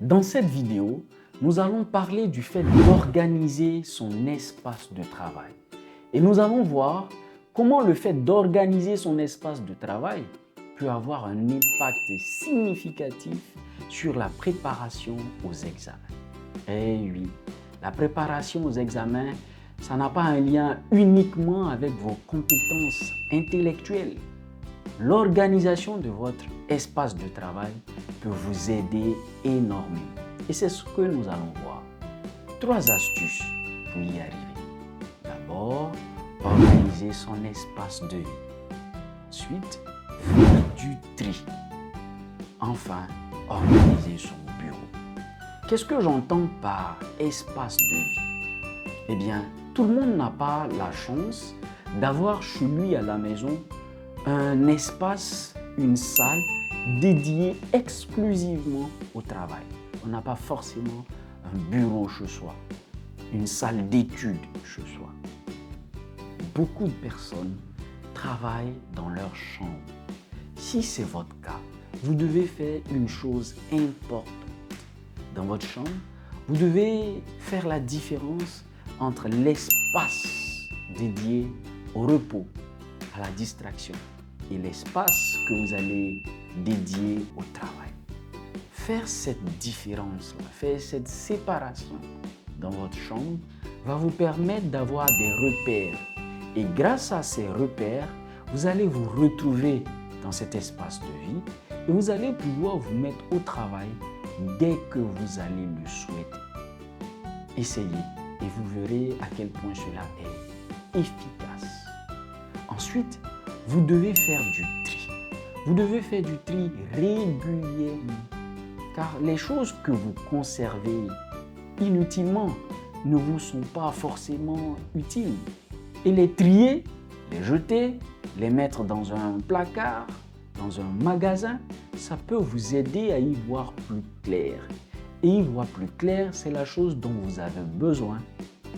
Dans cette vidéo, nous allons parler du fait d'organiser son espace de travail. Et nous allons voir comment le fait d'organiser son espace de travail peut avoir un impact significatif sur la préparation aux examens. Eh oui, la préparation aux examens, ça n'a pas un lien uniquement avec vos compétences intellectuelles. L'organisation de votre espace de travail peut vous aider énormément. Et c'est ce que nous allons voir. 3 astuces pour y arriver. D'abord, organiser son espace de vie. Ensuite, faire du tri. Enfin, organiser son bureau. Qu'est-ce que j'entends par espace de vie? Eh bien, tout le monde n'a pas la chance d'avoir chez lui à la maison un espace, une salle dédiée exclusivement au travail. On n'a pas forcément un bureau chez soi, une salle d'études chez soi. Beaucoup de personnes travaillent dans leur chambre. Si c'est votre cas, vous devez faire une chose importante. Dans votre chambre, vous devez faire la différence entre l'espace dédié au repos, à la distraction, et l'espace que vous allez dédier au travail. Faire cette différence-là, faire cette séparation dans votre chambre va vous permettre d'avoir des repères. Et grâce à ces repères, vous allez vous retrouver dans cet espace de vie et vous allez pouvoir vous mettre au travail dès que vous allez le souhaiter. Essayez et vous verrez à quel point cela est efficace. Ensuite, vous devez faire du tri. Vous devez faire du tri régulièrement. Car les choses que vous conservez inutilement ne vous sont pas forcément utiles. Et les trier, les jeter, les mettre dans un placard, dans un magasin, ça peut vous aider à y voir plus clair. Et y voir plus clair, c'est la chose dont vous avez besoin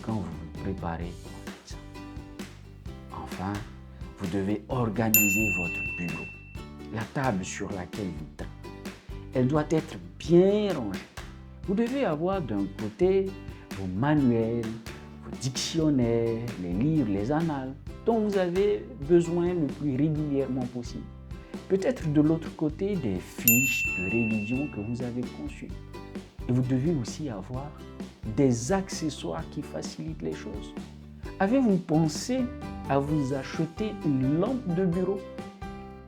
quand vous vous préparez pour l'examen. Enfin, vous devez organiser votre bureau, la table sur laquelle vous travaillez. Elle doit être bien rangée. Vous devez avoir d'un côté vos manuels, vos dictionnaires, les livres, les annales dont vous avez besoin le plus régulièrement possible. Peut-être de l'autre côté des fiches de révision que vous avez conçues. Et vous devez aussi avoir des accessoires qui facilitent les choses. Avez-vous pensé à vous acheter une lampe de bureau?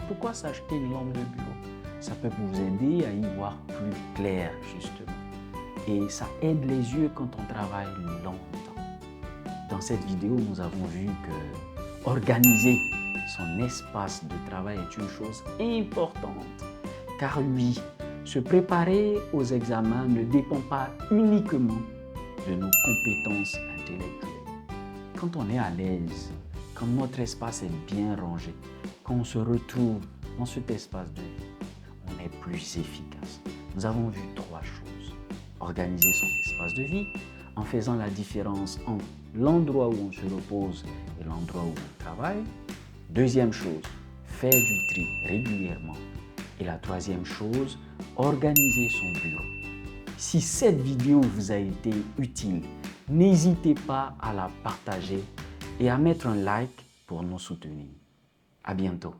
Pourquoi s'acheter une lampe de bureau? Ça peut vous aider à y voir plus clair, justement. Et ça aide les yeux quand on travaille longtemps. Dans cette vidéo, nous avons vu que organiser son espace de travail est une chose importante. Car oui, se préparer aux examens ne dépend pas uniquement de nos compétences intellectuelles. Quand on est à l'aise, quand notre espace est bien rangé, quand on se retrouve dans cet espace de vie, on est plus efficace. Nous avons vu 3 choses. Organiser son espace de vie en faisant la différence entre l'endroit où on se repose et l'endroit où on travaille. Deuxième chose, faire du tri régulièrement. Et la troisième chose, organiser son bureau. Si cette vidéo vous a été utile, n'hésitez pas à la partager et à mettre un like pour nous soutenir. À bientôt.